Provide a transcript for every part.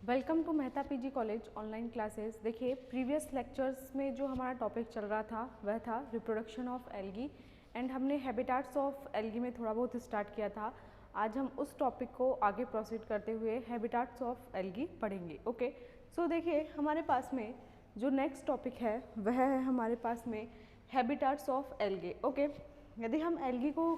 Welcome to Mehta PG college online classes. देखिए previous lectures में जो हमारा टॉपिक चल रहा था वह था रिप्रोडक्शन ऑफ एल्गी एंड हमने हैबिटाट्स ऑफ एल्गी में थोड़ा बहुत स्टार्ट किया था। आज हम उस टॉपिक को आगे प्रोसीड करते हुए हैबिटाट्स ऑफ एल्गी पढ़ेंगे। ओके, सो देखिए हमारे पास में जो नेक्स्ट टॉपिक है वह है हमारे पास में हैबिटाट्स ऑफ एल्गी। ओके, यदि हम एल्गी को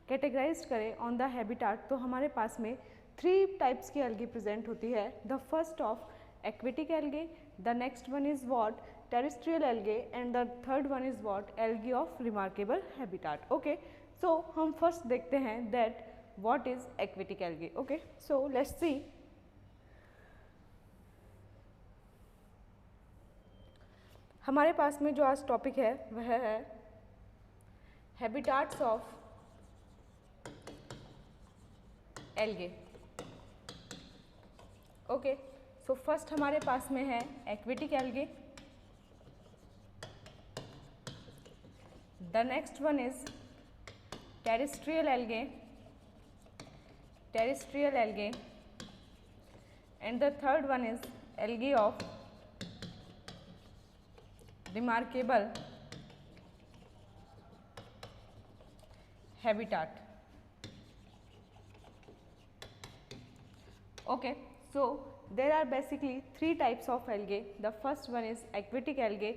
कैटेगराइज करें ऑन द हैबिटाट तो हमारे पास में 3 टाइप्स की एल्गी प्रेजेंट होती है। The first of aquatic algae, the next one is what terrestrial algae and the third one is what algae of remarkable habitat. Okay, so हम first देखते हैं that what is aquatic algae. Okay, so let's see. हमारे पास में जो आज topic है वह है habitats of algae. Okay, so first हमारे पास में है aquatic algae, the next one is terrestrial algae and the third one is algae of remarkable habitat. Okay, so there are basically 3 types of algae. The first one is aquatic algae,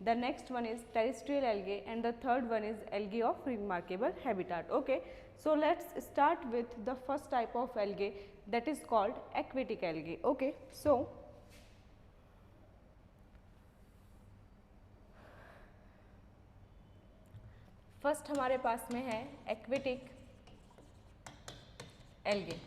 the next one is terrestrial algae and the third one is algae of remarkable habitat. Okay, so let's start with the first type of algae, that is called aquatic algae. Okay, so first हमारे पास में है aquatic algae.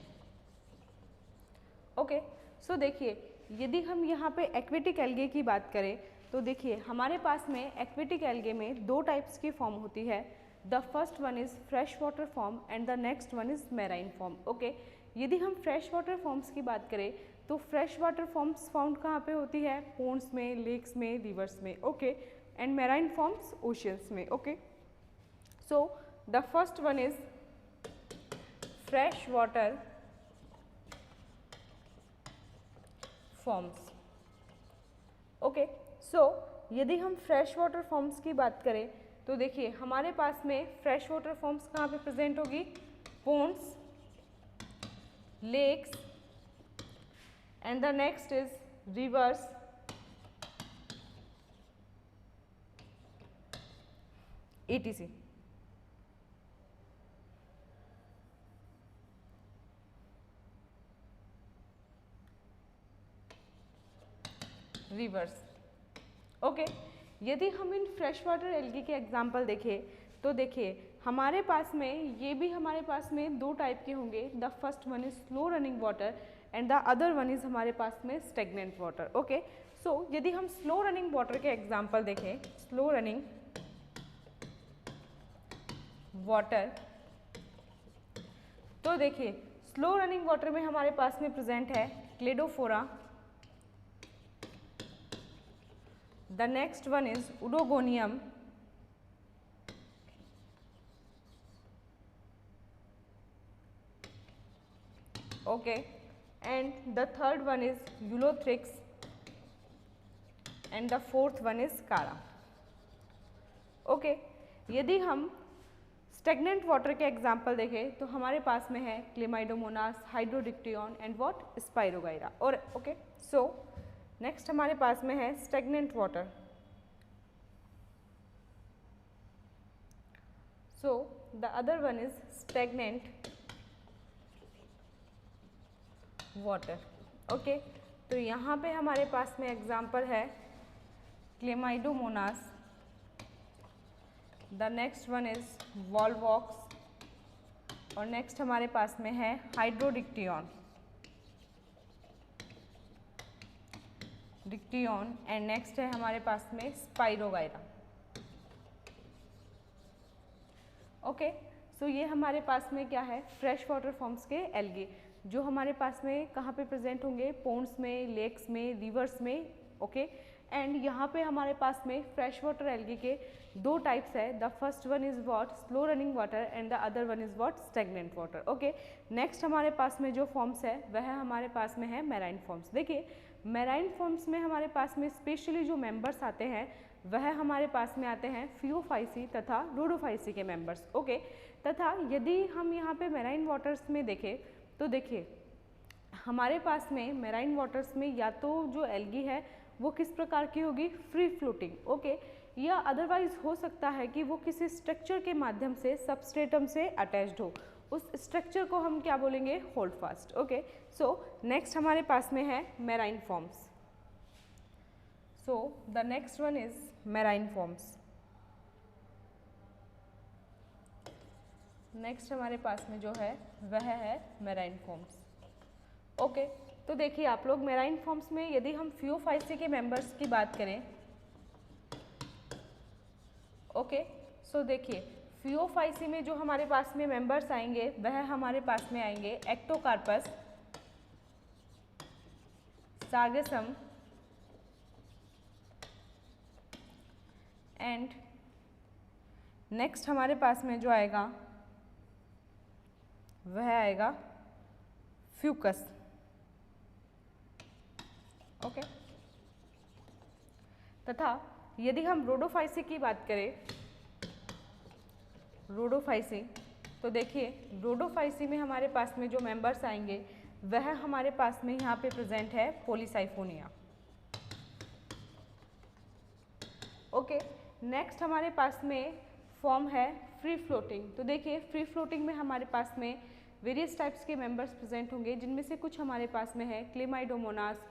Okay, so देखिए यदि हम यहाँ पे aquatic algae की बात करें तो देखिए हमारे पास में एक्वेटिक एल्गे में 2 टाइप्स की फॉर्म होती है। The first one is fresh water form and the next one is marine form. Okay, यदि हम फ्रेश वाटर फॉर्म्स की बात करें तो फ्रेश वाटर फॉर्म्स फाउंड कहाँ पे होती है? पोन्ड्स में, लेक्स में, रिवर्स में। Okay, and marine forms oceans में। Okay, so the first one is fresh water forms. Okay, so यदि हम फ्रेश वाटर फॉर्म्स की बात करें तो देखिए हमारे पास में फ्रेश वाटर फॉर्म्स कहाँ पे प्रेजेंट होगी? Ponds, lakes and the next is rivers etc. Rivers. Okay, यदि हम इन फ्रेश वाटर एल्गी के एग्जाम्पल देखें तो देखिए हमारे पास में ये भी हमारे पास में 2 टाइप के होंगे। The first one is slow running water and the other one is हमारे पास में स्टेगनेंट वाटर। ओके, सो यदि हम स्लो रनिंग वाटर के एग्जाम्पल देखें, स्लो रनिंग वाटर, तो देखिए स्लो रनिंग वाटर में हमारे पास में प्रेजेंट है Cladophora, the next one is Udogonium, okay, and the third one is Ulothrix and the fourth one is Cara. okay, यदि हम स्टेगनेंट वाटर के एग्जाम्पल देखें तो हमारे पास में है क्लेमाइडोमोनास, हाइड्रोडिक्टियन एंड व्हाट स्पाइरोगाइरा। और ओके, सो नेक्स्ट हमारे पास में है stagnant water. So the other one is stagnant water. Okay, तो यहाँ पे हमारे पास में एग्जाम्पल है Chlamydomonas, the next one is Volvox और नेक्स्ट हमारे पास में है हाइड्रोडिक्टियन एंड नेक्स्ट है हमारे पास में स्पाइरोगाइरा। ओके, सो ये हमारे पास में क्या है? फ्रेश वाटर फॉर्म्स के एल्गे जो हमारे पास में कहाँ पे प्रेजेंट होंगे? पोन्ड्स में, लेक्स में, रिवर्स में। ओके, एंड यहाँ पे हमारे पास में फ्रेश वाटर एल्गी के दो टाइप्स है, the first one is what slow running water and the other one is what stagnant water. Okay, next हमारे पास में जो फॉर्म्स है वह हमारे पास में है मैराइन फॉर्म्स। देखिए मैराइन फॉर्म्स में हमारे पास में स्पेशली जो मेंबर्स आते हैं वह हमारे पास में आते हैं फियोफाइसी तथा रोडोफाइसी के मेंबर्स। ओके, तथा यदि हम यहाँ पे मैराइन वाटर्स में देखें तो देखिए हमारे पास में मैराइन वाटर्स में या तो जो एल्गी है वो किस प्रकार की होगी, फ्री फ्लोटिंग। ओके, या अदरवाइज हो सकता है कि वो किसी स्ट्रक्चर के माध्यम से सबस्ट्रेटम से अटैच्ड हो, उस स्ट्रक्चर को हम क्या बोलेंगे, hold fast. Okay, so next हमारे पास में है marine forms. So the next one is marine forms. Next हमारे पास में जो है वह है मैराइन फॉर्म्स। ओके, तो देखिए आप लोग मैराइन फॉर्म्स में यदि हम फियोफाइसी के मेंबर्स की बात करें, ओके, सो देखिए फियोफाइसी में जो हमारे पास में मेंबर्स आएंगे वह हमारे पास में आएंगे एक्टोकार्पस, सार्गेसम एंड नेक्स्ट हमारे पास में जो आएगा वह आएगा फ्यूकस। ओके, तथा यदि हम रोडोफाइसी की बात करें, रोडोफाइसी, तो देखिए रोडोफाइसी में हमारे पास में जो मेंबर्स आएंगे वह हमारे पास में यहाँ पे प्रेजेंट है पॉलीसाइफोनिया। ओके, नेक्स्ट हमारे पास में फॉर्म है फ्री फ्लोटिंग। तो देखिए फ्री फ्लोटिंग में हमारे पास में वेरियस टाइप्स के मेंबर्स प्रेजेंट होंगे, जिनमें से कुछ हमारे पास में है Chlamydomonas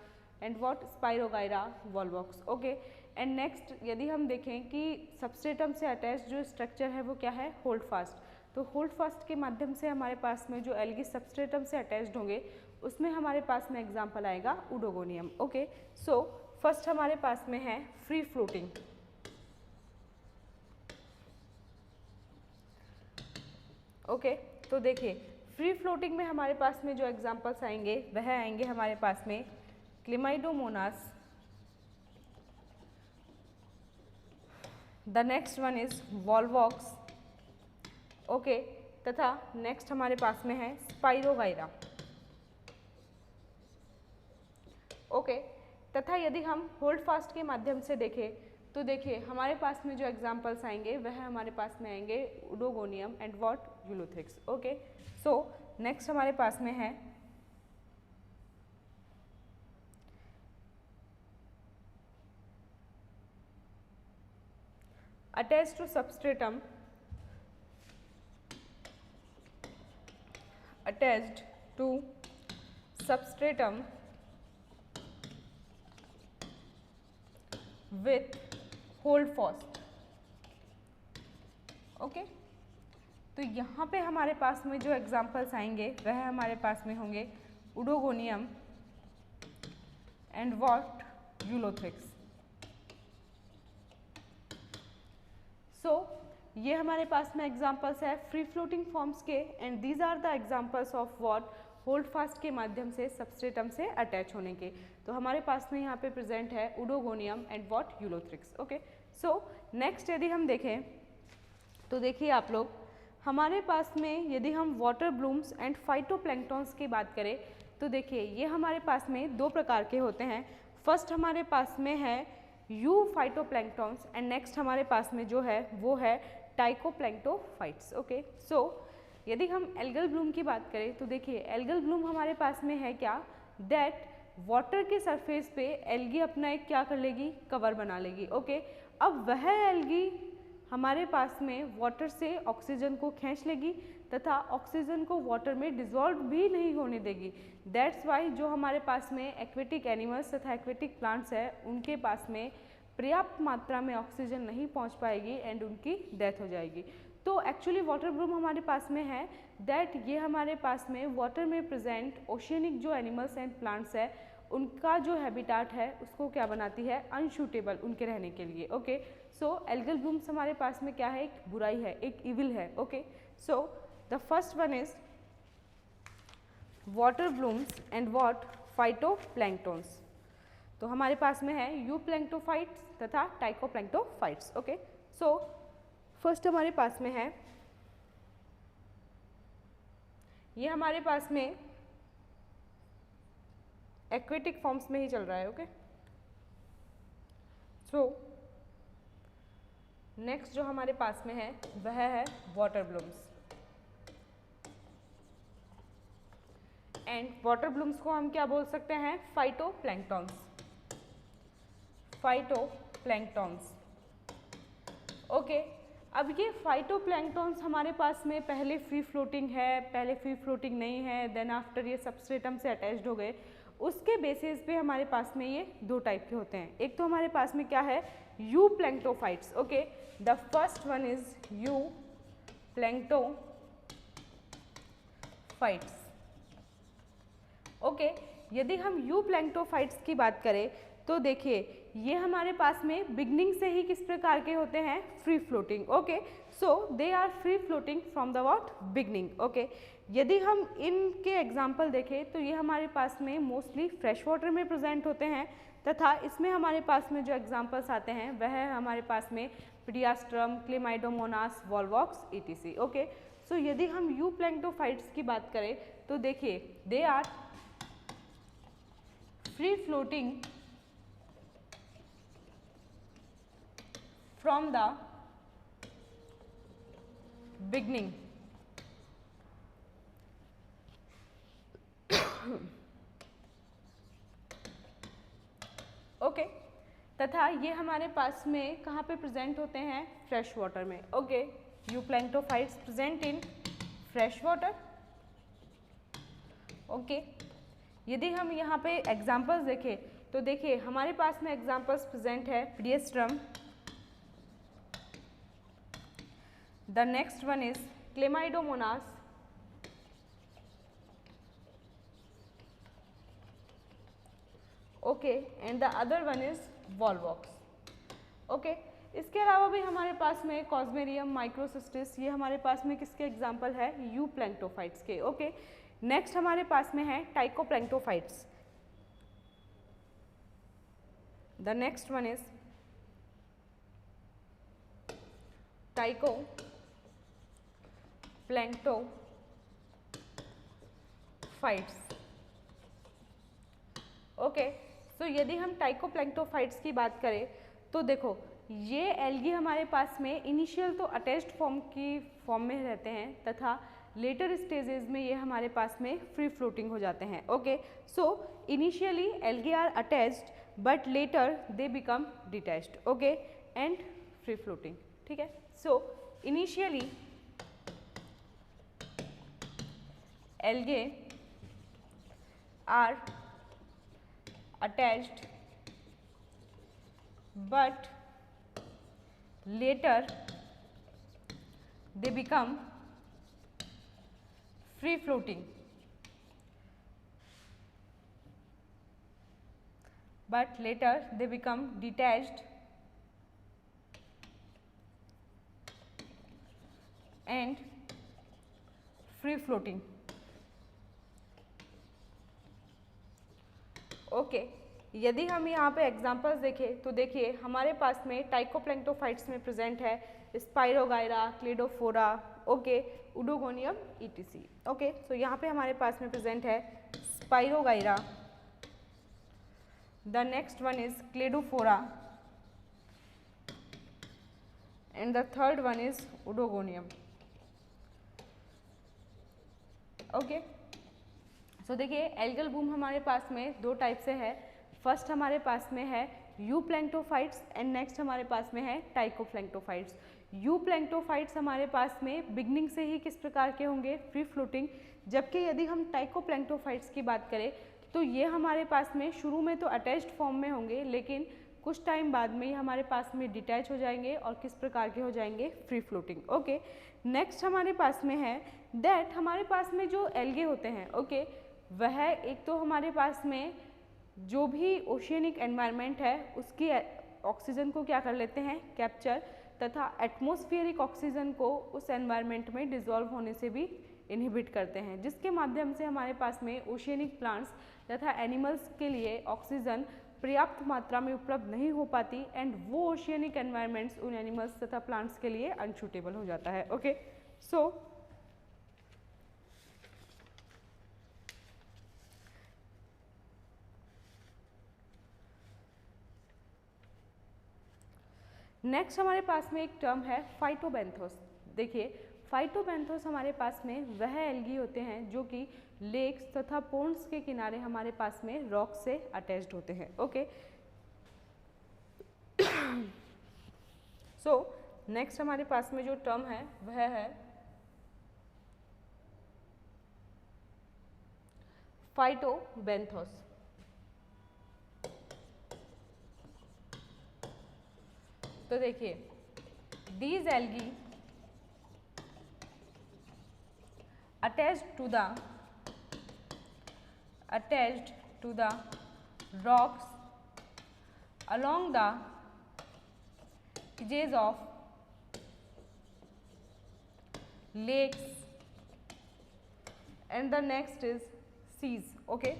and what spirogyra Volvox. Okay, and next यदि हम देखें कि सबस्ट्रेटम से अटैच जो स्ट्रक्चर है वो क्या है, होल्ड फास्ट। तो होल्ड फास्ट के माध्यम से हमारे पास में जो एल्गी सबस्ट्रेटम से अटैच्ड होंगे उसमें हमारे पास में एग्जाम्पल आएगा उडोगोनियम। ओके, सो फर्स्ट हमारे पास में है फ्री फ्लोटिंग। ओके, तो देखिए फ्री फ्लोटिंग में हमारे पास में जो एग्जाम्पल्स आएंगे वह आएंगे हमारे पास में Chlamydomonas, the next one is Volvox. Okay, तथा नेक्स्ट हमारे पास में है स्पाइरोगाइरा। ओके, तथा यदि हम होल्ड फास्ट के माध्यम से देखें तो देखिए हमारे पास में जो एग्जाम्पल्स आएंगे वह हमारे पास में आएंगे oedogonium and what Ulothrix. Okay, so next हमारे पास में है attached to substratum, attached to substratum with hold fast। Okay, तो यहाँ पे हमारे पास में जो एग्जाम्पल्स आएंगे वह हमारे पास में होंगे Oedogonium and what Ulothrix. So ये हमारे पास में एग्जाम्पल्स है फ्री फ्लोटिंग फॉर्म्स के, and these are the examples of what holdfast के माध्यम से सबस्ट्रेटम से अटैच होने के। तो हमारे पास में यहाँ पे प्रेजेंट है oedogonium and what Ulothrix. Okay, so next यदि हम देखें तो देखिए आप लोग हमारे पास में यदि हम वाटर ब्लूम्स एंड फाइटोप्लैंक्टन्स की बात करें तो देखिए ये हमारे पास में दो प्रकार के होते हैं। फर्स्ट हमारे पास में है यू फाइटोप्लैंक्टन्स एंड नेक्स्ट हमारे पास में जो है वो है टाइकोप्लैंक्टोफाइट्स। ओके, सो यदि हम एल्गल ब्लूम की बात करें तो देखिए एल्गल ब्लूम हमारे पास में है क्या, दैट वाटर के सरफेस पे एल्गी अपना एक क्या कर लेगी, कवर बना लेगी। ओके, अब वह एल्गी हमारे पास में वाटर से ऑक्सीजन को खींच लेगी तथा ऑक्सीजन को वाटर में डिसॉल्व भी नहीं होने देगी। दैट्स वाई जो हमारे पास में एक्वेटिक एनिमल्स तथा एक्वेटिक प्लांट्स है उनके पास में पर्याप्त मात्रा में ऑक्सीजन नहीं पहुंच पाएगी एंड उनकी डेथ हो जाएगी। तो एक्चुअली वाटर ब्लूम हमारे पास में है दैट ये हमारे पास में वाटर में प्रेजेंट ओशियनिक जो एनिमल्स एंड प्लांट्स है उनका जो हैबिटाट है उसको क्या बनाती है, अनशूटेबल उनके रहने के लिए। ओके, सो एल्गल ब्लूम्स हमारे पास में क्या है, एक बुराई है, एक इविल है। Okay, so the first one is water blooms and what phytoplanktons. तो हमारे पास में है यूप्लैंक्टोफाइट्स तथा टाइकोप्लैंक्टोफाइट्स। ओके, सो फर्स्ट हमारे पास में है, ये हमारे पास में एक्वेटिक फॉर्म्स में ही चल रहा है। ओके, सो नेक्स्ट जो हमारे पास में है वह है water blooms. And water blooms को हम क्या बोल सकते हैं, फाइटोप्लैंक्टॉन्स। फाइटोप्लैंक्टॉन्स। ओके, अब ये फाइटोप्लैंक्टॉन्स हमारे पास में पहले फ्री फ्लोटिंग है, पहले फ्री फ्लोटिंग नहीं है, देन आफ्टर ये सबस्ट्रेटम से अटैच्ड हो गए। उसके बेसिस पे हमारे पास में ये दो टाइप के होते हैं। एक तो हमारे पास में क्या है, euplanktophytes. Okay, the first one is euplanktophytes. Okay, यदि हम यूप्लैंक्टोफाइट्स की बात करें तो देखिए ये हमारे पास में बिगनिंग से ही किस प्रकार के होते हैं, free floating. Okay, so they are free floating from the what, beginning. Okay, यदि हम इनके एग्जाम्पल देखें तो ये हमारे पास में मोस्टली फ्रेश वाटर में प्रेजेंट होते हैं तथा इसमें हमारे पास में जो एग्जाम्पल्स आते हैं वह है हमारे पास में Pediastrum, Chlamydomonas, Volvox, etc। Okay, so यदि हम यूप्लैंक्टोफाइट्स की बात करें तो देखिए they are free floating from the beginning। Okay, तथा ये हमारे पास में कहाँ पे प्रेजेंट होते हैं, फ्रेश वाटर में। Okay, euplanktophytes present in fresh water. Okay, यदि हम यहाँ पे एग्जाम्पल्स देखें तो देखिए हमारे पास में एग्जाम्पल्स प्रेजेंट है पिडियास्ट्रम, the next one is Chlamydomonas, okay, and the other one is Volvox। okay, इसके अलावा भी हमारे पास में कॉस्मेरियम, माइक्रोसिस्टिस, ये हमारे पास में किसके एग्जाम्पल है, यूप्लैंक्टोफाइट्स के। ओके, नेक्स्ट हमारे पास में है tychoplanktophytes. The next one is tychoplanktophytes. Okay, so यदि हम टाइकोप्लैंक्टोफाइट्स की बात करें तो देखो ये एल्गी हमारे पास में इनिशियल तो अटैच्ड फॉर्म में रहते हैं तथा लेटर स्टेजेस में ये हमारे पास में फ्री फ्लोटिंग हो जाते हैं। Okay, so initially algae are attached but later they become detached. Okay, and free floating. ठीक है, so initially algae are attached but later they become free floating, but later they become detached and free floating। Okay, यदि हम यहाँ पे examples देखें तो देखिए हमारे पास में टाइकोप्लैंक्टोफाइट्स में प्रेजेंट है spirogyra, cladophora, okay, oedogonium, etc। Okay, so यहाँ पे हमारे पास में प्रेजेंट है spirogyra, the next one is cladophora and the third one is oedogonium. Okay, so देखिए एल्गल बूम हमारे पास में दो टाइप से है। फर्स्ट हमारे पास में है यूप्लैंक्टोफाइट्स एंड नेक्स्ट हमारे पास में है टाइकोप्लैंक्टोफाइट्स। यूप्लैंक्टोफाइट्स हमारे पास में बिगनिंग से ही किस प्रकार के होंगे, फ्री फ्लोटिंग, जबकि यदि हम टाइकोप्लैंक्टोफाइट्स की बात करें तो ये हमारे पास में शुरू में तो अटैच्ड फॉर्म में होंगे लेकिन कुछ टाइम बाद में ही हमारे पास में डिटैच हो जाएंगे और किस प्रकार के हो जाएंगे, फ्री फ्लोटिंग। ओके, नेक्स्ट हमारे पास में है दैट हमारे पास में जो एल्गे होते हैं, ओके, वह एक तो हमारे पास में जो भी ओशियनिक एनवायरनमेंट है उसकी ऑक्सीजन को क्या कर लेते हैं, कैप्चर, तथा एटमॉस्फेरिक ऑक्सीजन को उस एनवायरनमेंट में डिसॉल्व होने से भी इनहिबिट करते हैं, जिसके माध्यम से हमारे पास में ओशियनिक प्लांट्स तथा एनिमल्स के लिए ऑक्सीजन पर्याप्त मात्रा में उपलब्ध नहीं हो पाती एंड वो ओशियनिक एनवायरनमेंट्स उन एनिमल्स तथा प्लांट्स के लिए अनसूटेबल हो जाता है। ओके, सो नेक्स्ट हमारे पास में एक टर्म है फाइटोबैंथोस। देखिए, फाइटोबैंथोस हमारे पास में वह एल्गी होते हैं जो कि लेक्स तथा पोन्ड्स के किनारे हमारे पास में रॉक से अटैच्ड होते हैं। ओके, सो नेक्स्ट हमारे पास में जो टर्म है वह है फाइटोबैंथोस। तो देखिए, these algae attached to the rocks along the edges of lakes and the next is seas। Okay,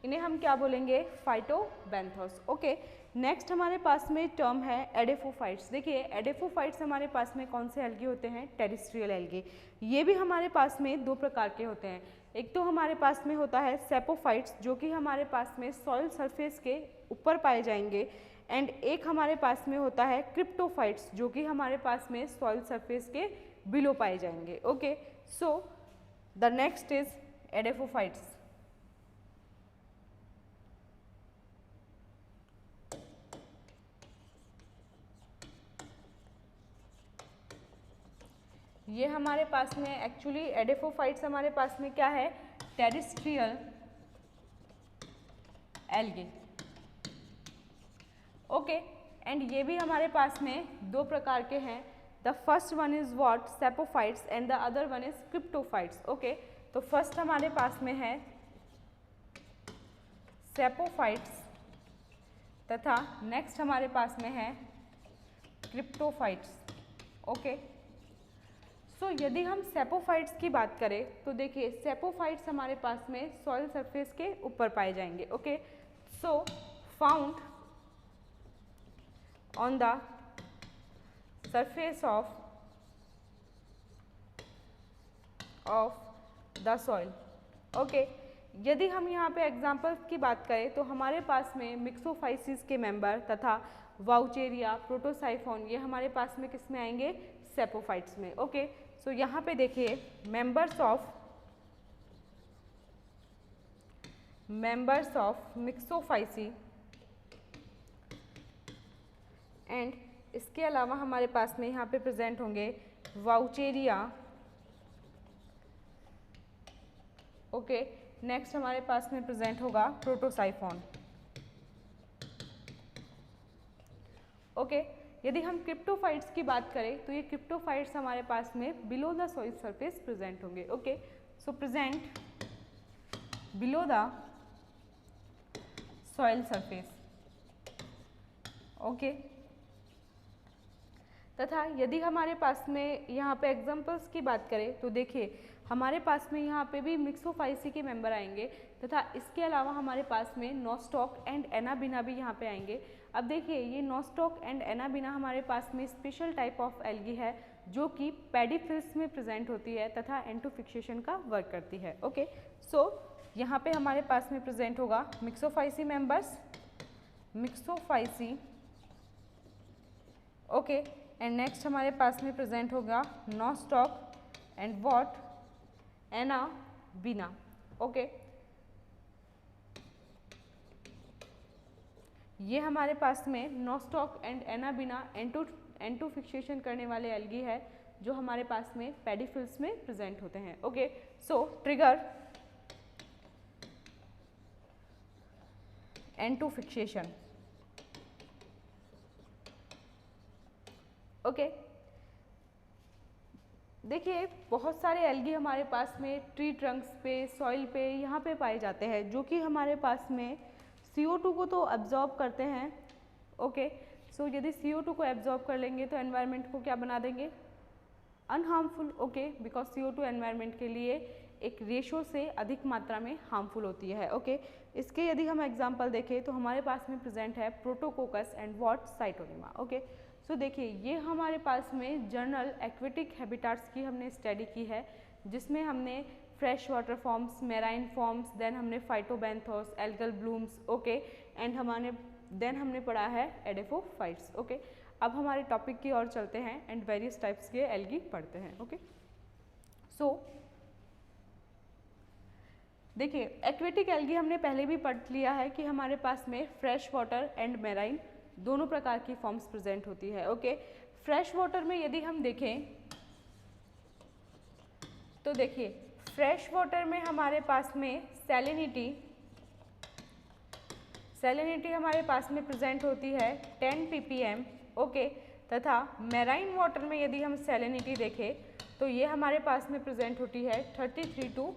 इन्हें हम क्या बोलेंगे? फाइटोबैंथोस। ओके, नेक्स्ट हमारे पास में टर्म है एडेफोफाइट्स। देखिए, एडेफोफाइट्स हमारे पास में कौन से एल्गी होते हैं? Terrestrial algae. ये भी हमारे पास में दो प्रकार के होते हैं। एक तो हमारे पास में होता है सेपोफाइट्स जो कि हमारे पास में सॉइल सरफेस के ऊपर पाए जाएंगे एंड एक हमारे पास में होता है क्रिप्टोफाइट्स जो कि हमारे पास में सॉइल सरफेस के बिलो पाए जाएंगे। Okay, so the next is edaphophytes. ये हमारे पास में एक्चुअली एडेफोफाइट्स हमारे पास में क्या है? Terrestrial algae. ओके, एंड ये भी हमारे पास में दो प्रकार के हैं। The first one is what? Saprophytes and the other one is cryptophytes. Okay, तो फर्स्ट हमारे पास में है सेपोफाइट्स तथा नेक्स्ट हमारे पास में है क्रिप्टोफाइट्स। ओके, सो यदि हम सेपोफाइट्स की बात करें तो देखिए, सेपोफाइट्स हमारे पास में सॉइल सरफेस के ऊपर पाए जाएंगे। Okay, so found on the surface of the soil. Okay, यदि हम यहाँ पे एग्जांपल्स की बात करें तो हमारे पास में मिक्सोफाइसिस के मेंबर तथा वाउचेरिया, प्रोटोसाइफोन, ये हमारे पास में किस में आएंगे? सेपोफाइट्स में। ओके, सो यहाँ पे देखिए, मेंबर्स ऑफ मिक्सोफाइसी एंड इसके अलावा हमारे पास में यहाँ पे प्रेजेंट होंगे वाउचेरिया। ओके, नेक्स्ट हमारे पास में प्रेजेंट होगा प्रोटोसाइफोन। ओके, यदि हम क्रिप्टोफाइट्स की बात करें तो ये क्रिप्टोफाइट्स हमारे पास में below the soil surface present होंगे। Okay, so present below the soil surface. Okay, तथा यदि हमारे पास में यहाँ पे एग्जांपल्स की बात करें तो देखिए, हमारे पास में यहाँ पे भी मिक्सोफाइसी के मेंबर आएंगे तथा इसके अलावा हमारे पास में नोस्टॉक एंड एनाबिना भी यहाँ पे आएंगे। अब देखिए, ये नोस्टॉक एंड एनाबिना हमारे पास में स्पेशल टाइप ऑफ एल्गी है जो कि पैडीफिल्स में प्रेजेंट होती है तथा एंटोफिक्सेशन का वर्क करती है। ओके, सो यहाँ पे हमारे पास में प्रेजेंट होगा Myxophyceae members, Myxophyceae. Okay, and next हमारे पास में प्रेजेंट होगा Nostoc and what? Anabaena. Okay, ये हमारे पास में नोस्टॉक एंड एनाबिना एंटोफिक्सेशन करने वाले एल्गी है जो हमारे पास में पैडीफिल्स में प्रेजेंट होते हैं। ओके, सो ट्रिगर एंटोफिक्सेशन। ओके, देखिए, बहुत सारे एल्गी हमारे पास में ट्री ट्रंक्स पे, सॉइल पे, यहाँ पे पाए जाते हैं जो कि हमारे पास में CO2 को तो एब्जॉर्ब करते हैं। ओके, सो यदि CO2 को एब्जॉर्ब कर लेंगे तो एनवायरनमेंट को क्या बना देंगे? अनहार्मफुल। ओके, बिकॉज CO2 एनवायरनमेंट के लिए एक रेशो से अधिक मात्रा में हार्मफुल होती है। ओके, इसके यदि हम एग्जांपल देखें तो हमारे पास में प्रेजेंट है प्रोटोकोकस and what Scytonema. Okay, so देखिए ये हमारे पास में जनरल एक्वेटिक हैबिटाट्स की हमने स्टडी की है, जिसमें हमने fresh water forms, marine forms, then हमने phytobenthos, algal blooms, okay, and हमने पढ़ा है एडेफोफाइट्स। ओके, अब हमारे टॉपिक की ओर चलते हैं एंड वेरियस टाइप्स के एल्गी पढ़ते हैं। ओके, सो देखिए एक्वेटिक एल्गी हमने पहले भी पढ़ लिया है कि हमारे पास में फ्रेश वाटर एंड मेराइन दोनों प्रकार की फॉर्म्स प्रेजेंट होती है। ओके, फ्रेश वाटर में यदि हम देखें तो देखिए फ्रेश वाटर में हमारे पास में सैलिनिटी हमारे पास में प्रेजेंट होती है 10 ppm। ओके, तथा मेराइन वाटर में यदि हम सैलिनिटी देखें तो ये हमारे पास में प्रेजेंट होती है 33 to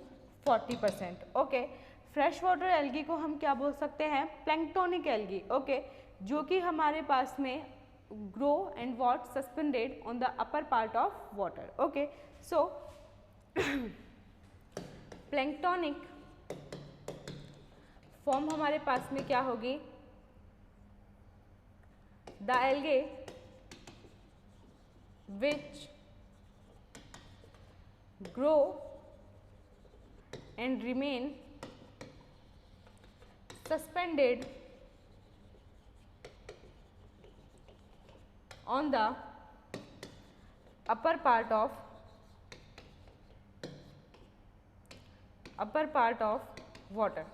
40%। Okay, fresh water algae को हम क्या बोल सकते हैं, प्लैंक्टोनिक एल्गी। ओके, जो कि हमारे पास में grow and what suspended on the upper part of water. Okay, so planktonic form हमारे पास में क्या होगी, the algae which grow and remain suspended on the upper part of water।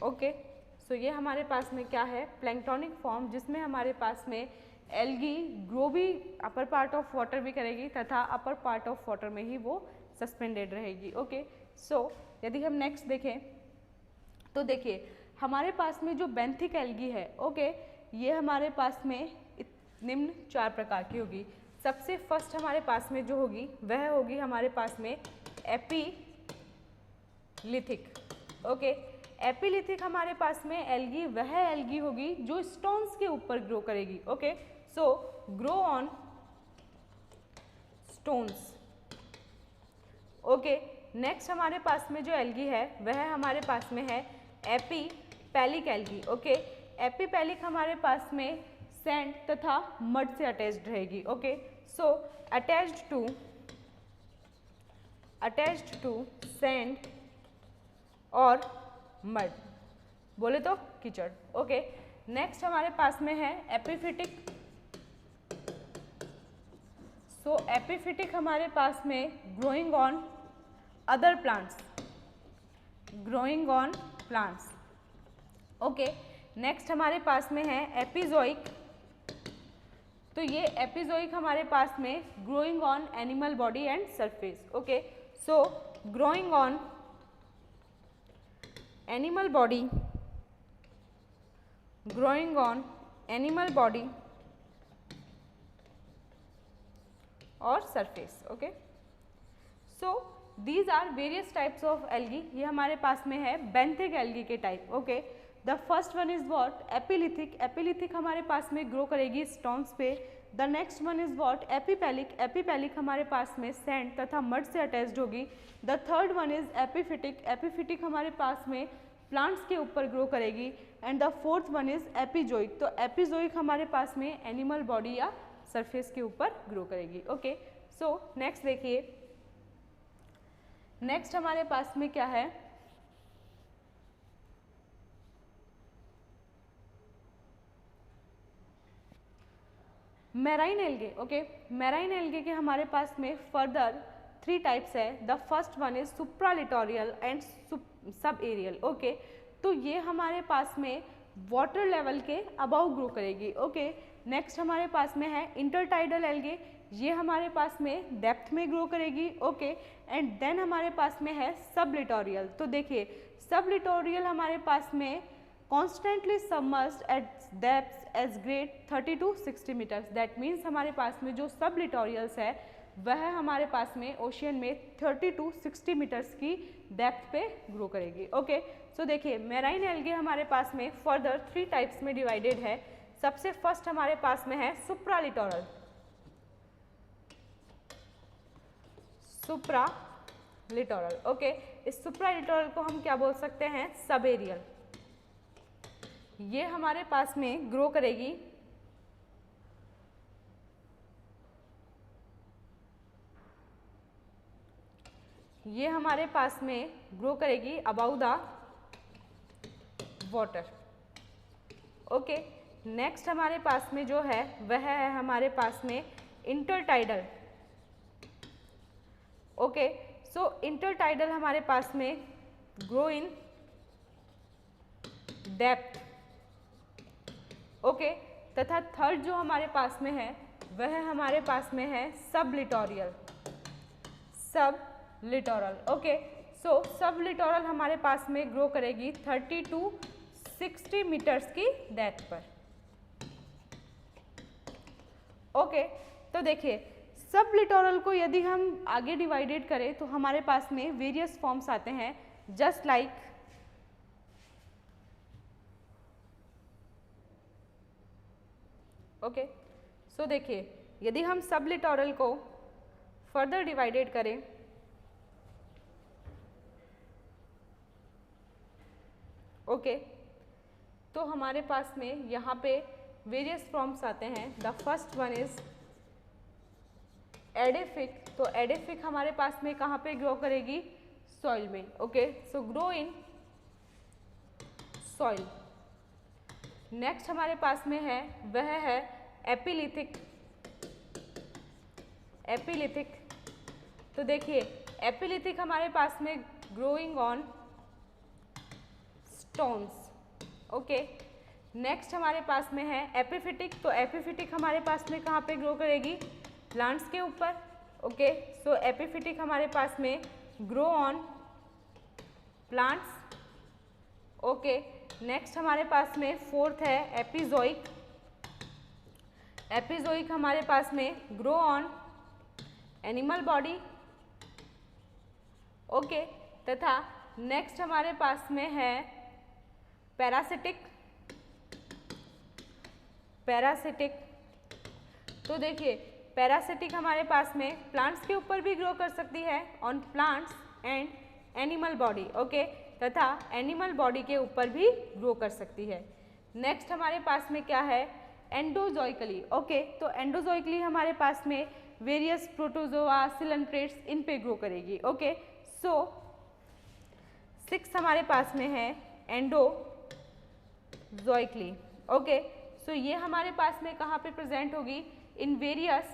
Okay, so ये हमारे पास में क्या है, प्लैंक्टोनिक फॉर्म, जिसमें हमारे पास में एल्गी ग्रो भी अपर पार्ट ऑफ वाटर भी करेगी तथा अपर पार्ट ऑफ वाटर में ही वो सस्पेंडेड रहेगी। ओके, सो यदि हम नेक्स्ट देखें तो देखिए हमारे पास में जो बेंथिक एल्गी है, ओके, ये हमारे पास में निम्न 4 प्रकार की होगी। सबसे फर्स्ट हमारे पास में जो होगी वह होगी हमारे पास में एपीलिथिक। ओके, एपीलिथिक हमारे पास में एल्गी वह एल्गी होगी जो स्टोन्स के ऊपर ग्रो करेगी। Okay, so grow on stones. Okay, next हमारे पास में जो एल्गी है वह हमारे पास में है एपीपैलिक एल्गी। ओके, एपीपैलिक हमारे पास में सैंड तथा मड से अटैच्ड रहेगी। Okay, so attached to sand और मड, बोले तो कीचड़। ओके, नेक्स्ट हमारे पास में है एपीफिटिक। सो एपीफिटिक हमारे पास में growing on other plants, okay, next हमारे पास में है एपिजोइक। तो ये एपिजोइक हमारे पास में growing on animal body and surface. Okay, so growing on animal body और surface. Okay, so these are various types of algae. ये हमारे पास में है बेंथिक एल्गी के type. Okay, the first one is what, epilithic. Epilithic हमारे पास में ग्रो करेगी स्टोन्स पे। The next one is what, epipelic. Epipelic हमारे पास में सैंड तथा मड से अटैच्ड होगी। The third one is एपीफिटिक। Epiphytic हमारे पास में प्लांट्स के ऊपर ग्रो करेगी। And the fourth one is epizoic. तो एपिजोइक हमारे पास में एनिमल बॉडी या सरफेस के ऊपर ग्रो करेगी। ओके, सो नेक्स्ट देखिए, नेक्स्ट हमारे पास में क्या है, marine algae. Okay, marine algae के हमारे पास में फर्दर 3 टाइप्स है। The first one is supralittoral and subaerial. Okay, तो ये हमारे पास में वाटर लेवल के अबाउ ग्रो करेगी। ओके, नेक्स्ट हमारे पास में है इंटरटाइडल एल्गे। ये हमारे पास में डेप्थ में ग्रो करेगी। ओके, एंड देन हमारे पास में है सब लिटोरियल। तो देखिए सब लिटोरियल हमारे पास में constantly submerged at depth as great 30 to 60 meters. That means हमारे पास में जो सब लिटोरियल्स है वह हमारे पास में ओशियन में 30 to 60 मीटर्स की डेप्थ पे ग्रो करेगी। ओके, सो देखिए मेराइन एल्गे हमारे पास में फर्दर 3 टाइप्स में डिवाइडेड है। सबसे फर्स्ट हमारे पास में है सुप्रालिटोरल। ओके, इस सुप्रालिटोरल को हम क्या बोल सकते हैं, सब एरियल। ये हमारे पास में ग्रो करेगी about the water. Okay, next हमारे पास में जो है वह है हमारे पास में इंटरटाइडल। ओके, सो इंटरटाइडल हमारे पास में ग्रो इन डेप्थ। ओके, तथा थर्ड जो हमारे पास में है वह हमारे पास में है सब लिटोरल। ओके, सो सब लिटोरल हमारे पास में ग्रो करेगी 30 to 60 मीटर्स की डेप्थ पर। ओके, तो देखिए सब लिटोरल को यदि हम आगे डिवाइडेड करें तो हमारे पास में वेरियस फॉर्म्स आते हैं, जस्ट लाइक ओके, सो देखिए यदि हम सब लिटोरल को फर्दर डिवाइडेड करें ओके, तो हमारे पास में यहाँ पे वेरियस फॉर्म्स आते हैं। The first one is edaphic. तो एडेफिक हमारे पास में कहाँ पे ग्रो करेगी, सॉइल में। Okay, so grow in soil. Next हमारे पास में है वह है एपिलिथिक। तो देखिए एपिलिथिक हमारे पास में growing on stones. Okay, next हमारे पास में है एपिफिटिक। तो एपिफिटिक हमारे पास में कहाँ पे ग्रो करेगी, प्लांट्स के ऊपर। ओके, सो एपिफिटिक हमारे पास में grow on plants. Okay, next हमारे पास में फोर्थ है एपिजोइक। एपिजोइक हमारे पास में grow on animal body. Okay, तथा नेक्स्ट हमारे पास में है पैरासिटिक। तो देखिए पैरासिटिक हमारे पास में प्लांट्स के ऊपर भी ग्रो कर सकती है, on plants and animal body. Okay, तथा एनिमल बॉडी के ऊपर भी ग्रो कर सकती है। नेक्स्ट हमारे पास में क्या है, एंडोजोइकली। ओके, तो एंडोजोइकली हमारे पास में वेरियस प्रोटोजोआ, सिलेंट्रेट्स इन पे ग्रो करेगी। ओके, सो 6 हमारे पास में है एंडोजोइकली। ओके, सो ये हमारे पास में कहाँ पे प्रेजेंट होगी, in various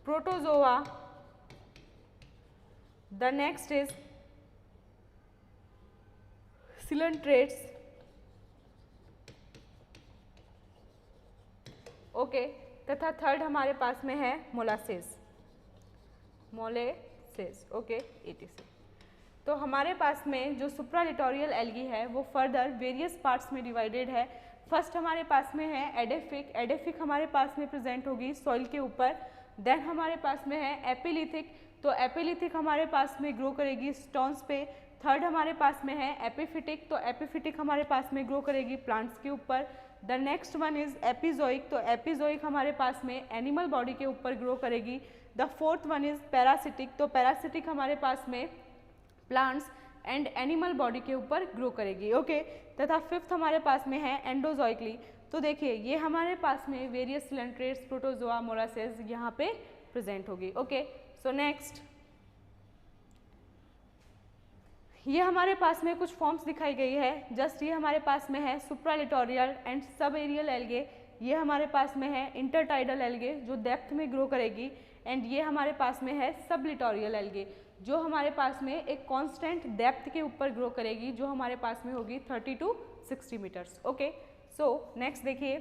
protozoa. The next is coelenterates. Okay, तथा थर्ड हमारे पास में है मोलासेस। Okay, ETC। तो हमारे पास में जो सुप्रालिटोरियल एल्गी है वो फर्दर वेरियस पार्ट्स में डिवाइडेड है। फर्स्ट हमारे पास में है एडेफिक। एडेफिक हमारे पास में प्रेजेंट होगी सॉइल के ऊपर। देन हमारे पास में है एपिलिथिक। तो एपिलिथिक हमारे पास में ग्रो करेगी स्टोन्स पे। थर्ड हमारे पास में है एपिफिटिक। तो एपिफिटिक हमारे पास में ग्रो करेगी प्लांट्स के ऊपर। The next one is epizoic. तो एपिजोइक हमारे पास में एनिमल बॉडी के ऊपर ग्रो करेगी। The fourth one is parasitic. तो पैरासिटिक हमारे पास में प्लांट्स एंड एनिमल बॉडी के ऊपर ग्रो करेगी। ओके, तथा फिफ्थ हमारे पास में है एंडोजोइकली। तो देखिए ये हमारे पास में वेरियस सिलेंट्रेट्स, प्रोटोजोआ, मोलासेस यहाँ पे प्रेजेंट होगी। ओके, सो नेक्स्ट ये हमारे पास में कुछ फॉर्म्स दिखाई गई है। जस्ट ये हमारे पास में है सुप्रालिटोरियल एंड सब एरियल एल्गे। ये हमारे पास में है इंटरटाइडल एल्गे जो डेप्थ में ग्रो करेगी। एंड ये हमारे पास में है सब लिटोरियल एल्गे जो हमारे पास में एक कांस्टेंट डेप्थ के ऊपर ग्रो करेगी, जो हमारे पास में होगी 30 to 60 meters. Okay, so next देखिए,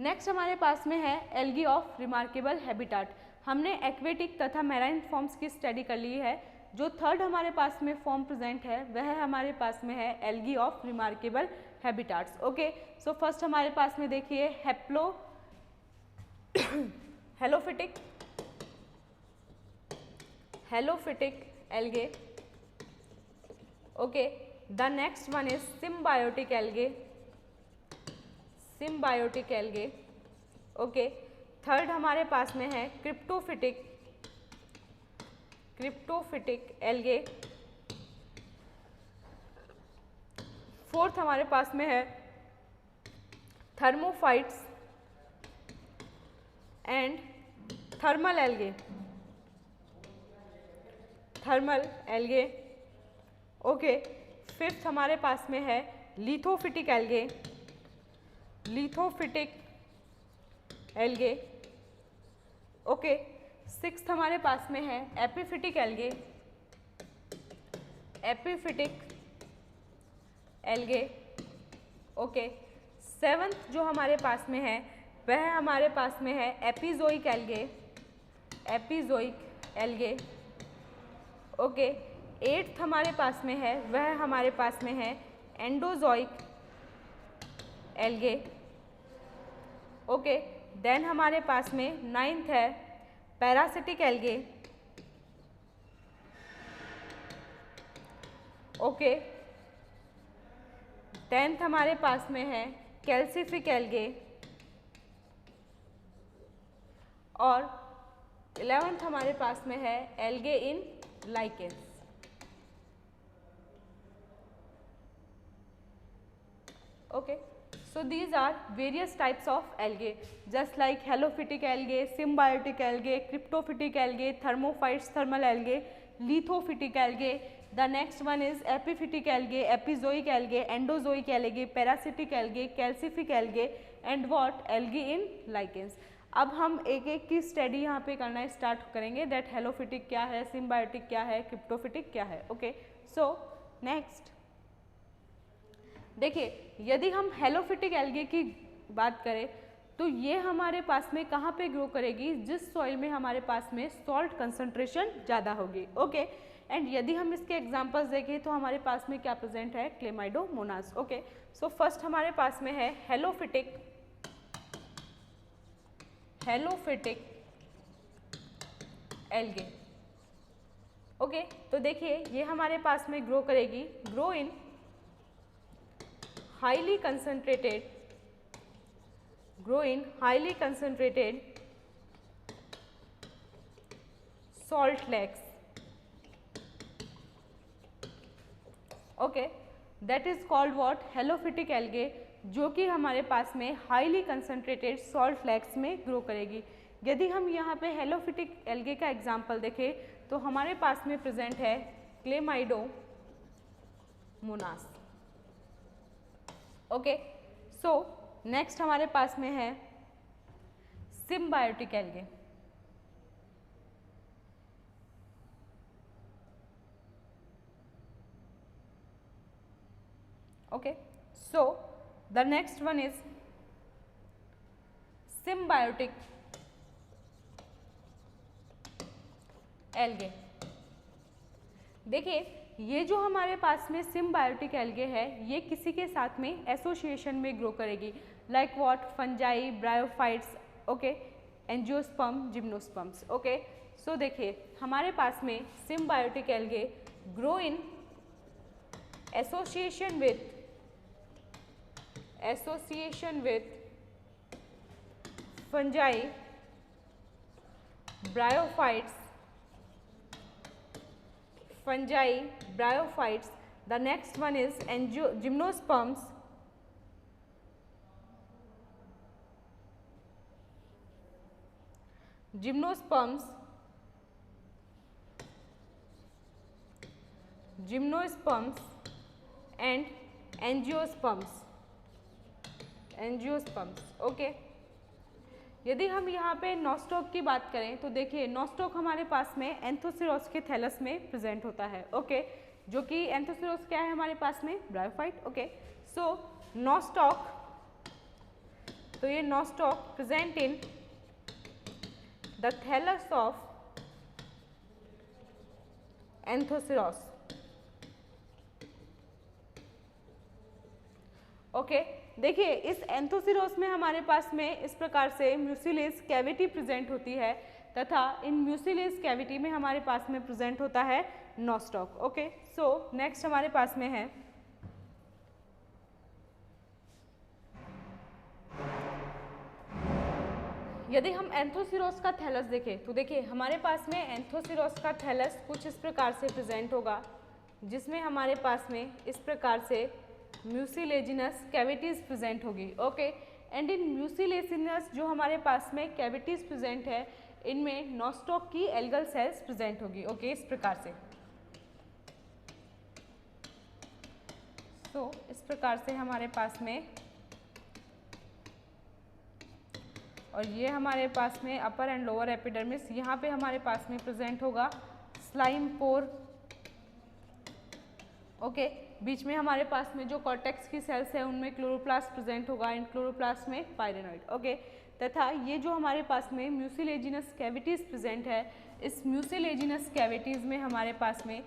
नेक्स्ट हमारे पास में है एल्गी ऑफ रिमार्केबल हैबिटाट। हमने एक्वेटिक तथा मैराइन फॉर्म्स की स्टडी कर ली है। जो थर्ड हमारे पास में फॉर्म प्रेजेंट है वह हमारे पास में है algae of remarkable habitats. Okay, so first हमारे पास में देखिए halophytic algae. Okay, the next one is symbiotic algae. Okay, third हमारे पास में है क्रिप्टोफिटिक क्रिप्टोफिटिक एल्गे। फोर्थ हमारे पास में है thermophytes and thermal algae, thermal algae. Okay, fifth हमारे पास में है lithophytic algae, lithophytic algae. Okay, sixth हमारे पास में है epiphytic algae, epiphytic algae. Okay, seventh जो हमारे पास में है वह हमारे पास में है epizoic algae, epizoic algae. Okay, eighth हमारे पास में है वह हमारे पास में है एंडोजोइक एल्गे। ओके, देन हमारे पास में नाइन्थ है पैरासिटिक एल्गे। ओके, टेंथ हमारे पास में है कैल्सिफिक एल्गे और 11th हमारे पास में है algae in lichens. Okay, so these are various types of algae, just like halophytic algae, symbiotic algae, cryptophytic algae, thermophytes, thermal algae, lithophytic algae. The next one is epiphytic algae, epizoic algae, endozoic algae, parasitic algae, calcific algae and what algae in lichens. अब हम एक एक की study यहाँ पे करना start करेंगे, that हेलोफिटिक क्या है, सिम्बायोटिक क्या है, क्रिप्टोफिटिक क्या है। ओके, सो नेक्स्ट देखिए, यदि हम हेलोफिटिक एल्गे की बात करें तो ये हमारे पास में कहाँ पे ग्रो करेगी, जिस सॉइल में हमारे पास में सॉल्ट कंसंट्रेशन ज़्यादा होगी। ओके, एंड यदि हम इसके एग्जांपल्स देखें तो हमारे पास में क्या प्रेजेंट है, क्लेमाइडोमोनास। ओके, सो फर्स्ट हमारे पास में है हेलोफिटिक, हेलोफिटिक एल्गे। ओके, तो देखिए ये हमारे पास में ग्रो करेगी, grow in highly concentrated, grow in highly concentrated salt lakes. Okay, that is called what, helophytic algae, जो कि हमारे पास में highly concentrated salt lakes में ग्रो करेगी। यदि हम यहाँ पे हेलोफिटिक एल्गे का एग्जाम्पल देखें तो हमारे पास में प्रेजेंट है क्लेमाइडोमोनास। ओके, सो नेक्स्ट हमारे पास में है symbiotic algae. Okay, so the next one is symbiotic algae. देखिए, ये जो हमारे पास में सिम्बायोटिक एल्गे है ये किसी के साथ में एसोसिएशन में ग्रो करेगी, like what, fungi, bryophytes, okay, angiosperm, gymnosperms. Okay, so देखिए हमारे पास में symbiotic algae grow in association with fungi, bryophytes, fungi, bryophytes. The next one is gymnosperms, gymnosperms and angiosperms. Okay, यदि हम यहाँ पे नॉस्टॉक की बात करें तो देखिए नॉस्टॉक हमारे पास में एंथोसिरोस के थैलस में प्रेजेंट होता है। ओके, जो कि एंथोसिरोस क्या है हमारे पास में, ब्रायोफाइट। ओके, सो नॉस्टॉक, तो ये Nostoc present in the thallus of Anthoceros. Okay, देखिए इस एंथोसिरोस में हमारे पास में इस प्रकार से म्यूसिलेज कैविटी प्रेजेंट होती है तथा इन म्यूसिलेज कैविटी में हमारे पास में प्रेजेंट होता है नॉस्टॉक। ओके, सो नेक्स्ट हमारे पास में है यदि हम एंथोसिरोस का थैलस देखें तो देखिए हमारे पास में एंथोसिरोस का थैलस कुछ इस प्रकार से प्रेजेंट होगा, जिसमें हमारे पास में इस प्रकार से म्यूसिलेजिनस कैविटीज़ प्रेजेंट होगी। ओके, एंड इन म्यूसिलेजिनस जो हमारे पास में कैविटीज़ प्रेजेंट है, इनमें नॉस्टॉक की एल्गल सेल्स प्रेजेंट होगी। ओके, इस प्रकार से। तो इस प्रकार से हमारे पास में, और ये हमारे पास में अपर एंड लोअर एपिडर्मिस, यहाँ पे हमारे पास में प्रेजेंट होगा स्लाइम पोर। ओके, बीच में हमारे पास में जो कॉर्टेक्स की सेल्स है उनमें क्लोरोप्लास्ट प्रेजेंट होगा, एंड क्लोरोप्लास्ट में पायरेनॉइड। ओके, तथा ये जो हमारे पास में म्यूसिलेजिनस कैविटीज़ प्रेजेंट है, इस म्यूसिलेजिनस कैविटीज़ में हमारे पास में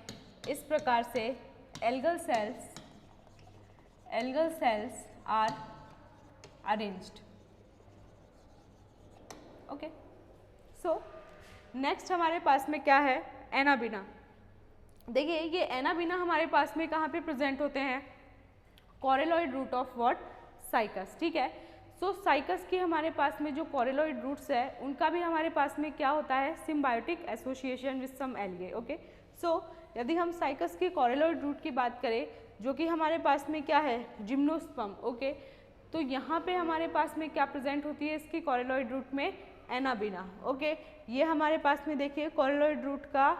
इस प्रकार से algal cells are arranged. Okay, so next हमारे पास में क्या है, एनाबिना। देखिए ये एनाबिना हमारे पास में कहाँ पे प्रेजेंट होते हैं, कॉरेलॉइड रूट ऑफ व्हाट, साइकस। ठीक है, सो साइकस की हमारे पास में जो कॉरेलॉइड रूट्स है उनका भी हमारे पास में क्या होता है, symbiotic association with some algae. Okay, so यदि हम साइकस की कॉरेलॉइड रूट की बात करें जो कि हमारे पास में क्या है, जिम्नोस्पर्म। ओके, तो यहाँ पे हमारे पास में क्या प्रेजेंट होती है इसकी कॉरेलॉइड रूट में, एनाबिना। ओके, ये हमारे पास में देखिए कॉरेलॉइड रूट का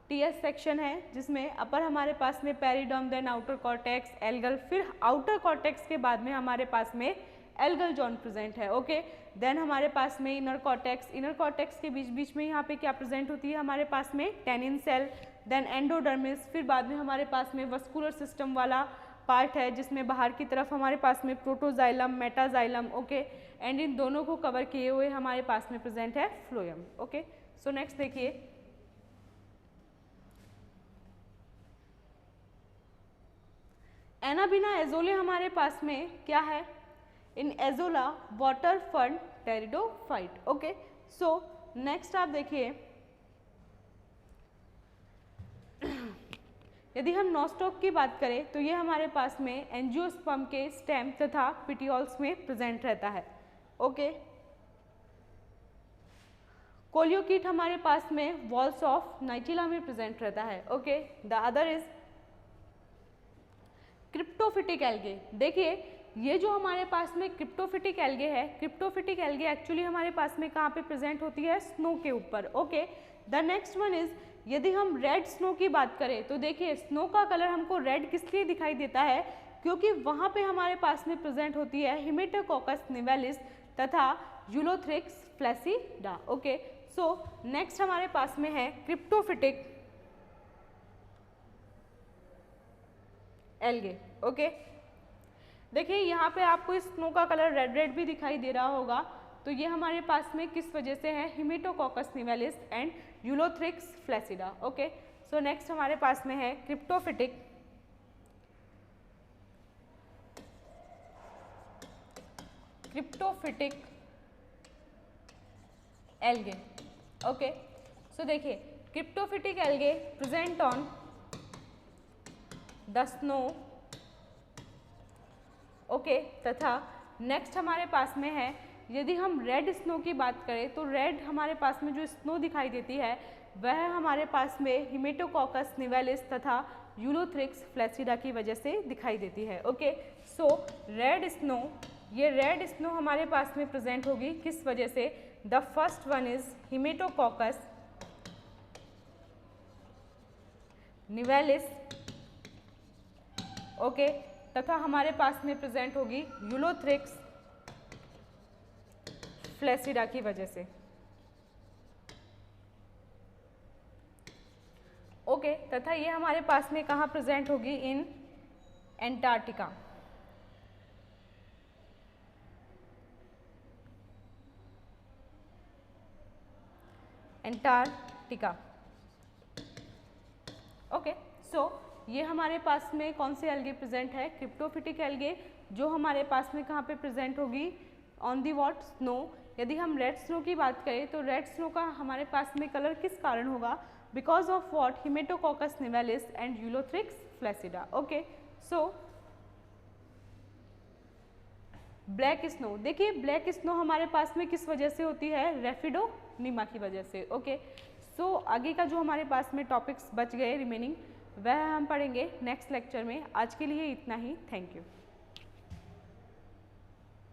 टीएस सेक्शन है, जिसमें अपर हमारे पास में periderm, then outer cortex, algal, फिर आउटर कॉर्टेक्स के बाद में हमारे पास में एल्गल जॉन प्रेजेंट है। ओके, देन हमारे पास में इनर कॉर्टेक्स के बीच बीच में यहाँ पे क्या प्रेजेंट होती है हमारे पास में, टेनिन सेल, देन एंडोडर्मिस, फिर बाद में हमारे पास में वस्कुलर सिस्टम वाला पार्ट है जिसमें बाहर की तरफ हमारे पास में protoxylem, metaxylem. Okay, and in दोनों को कवर किए हुए हमारे पास में प्रेजेंट है फ्लोएम। ओके, सो नेक्स्ट देखिए, एनाबिना एजोले हमारे पास में क्या है, in azolla water fern pteridophyte. Okay, so next आप देखिए, यदि हम नॉस्टॉक की बात करें तो ये हमारे पास में एंजियोस्पर्म के स्टेम तथा पिटियोल्स में प्रेजेंट रहता है। ओके, कोलियोकीट हमारे पास में वॉल्स ऑफ नाइटिला में प्रेजेंट रहता है। Okay, the other is cryptophytic algae. देखिए ये जो हमारे पास में क्रिप्टोफिटिक एल्गे है, क्रिप्टोफिटिक एल्गे एक्चुअली हमारे पास में कहाँ पे प्रेजेंट होती है, स्नो के ऊपर। Okay, the next one is, यदि हम रेड स्नो की बात करें तो देखिए स्नो का कलर हमको रेड किस लिए दिखाई देता है, क्योंकि वहाँ पे हमारे पास में प्रेजेंट होती है हिमेटोकोकस निवेलिस तथा Ulothrix flaccida. Okay, so next हमारे पास में है क्रिप्टोफिटिक एल्गे। ओके, देखिए यहाँ पे आपको इस स्नो का कलर रेड रेड भी दिखाई दे रहा होगा, तो ये हमारे पास में किस वजह से है, haematococcus nivalis and ulothrix flaccida. Okay, so next हमारे पास में है क्रिप्टोफिटिक एल्गे। ओके, सो देखिए cryptophytic algae present on the snow. Okay, तथा नेक्स्ट हमारे पास में है, यदि हम रेड स्नो की बात करें तो रेड हमारे पास में जो स्नो दिखाई देती है वह हमारे पास में हिमेटोकोकस निवेलिस तथा यूलोथ्रिक्स फ्लैसिडा की वजह से दिखाई देती है। ओके, सो रेड स्नो, ये रेड स्नो हमारे पास में प्रेजेंट होगी किस वजह से, the first one is haematococcus nivalis. Okay, तथा हमारे पास में प्रेजेंट होगी यूलोथ्रिक्स फ्लैसिडा की वजह से। ओके, तथा ये हमारे पास में कहाँ प्रेजेंट होगी, इन एंटार्क्टिका। ओके, सो ये हमारे पास में कौन से एल्गे प्रेजेंट है, क्रिप्टोफिटिक एल्गे, जो हमारे पास में कहाँ पे प्रेजेंट होगी, ऑन दी वॉट, स्नो। यदि हम रेड स्नो की बात करें तो रेड स्नो का हमारे पास में कलर किस कारण होगा, because of what, haematococcus nivalis and ulothrix flaccida. Okay, so black snow, देखिए ब्लैक स्नो हमारे पास में किस वजह से होती है, रेफिडोनिमा की वजह से। ओके, सो आगे का जो हमारे पास में टॉपिक्स बच गए रिमेनिंग, वह हम पढ़ेंगे नेक्स्ट लेक्चर में। आज के लिए इतना ही, थैंक यू।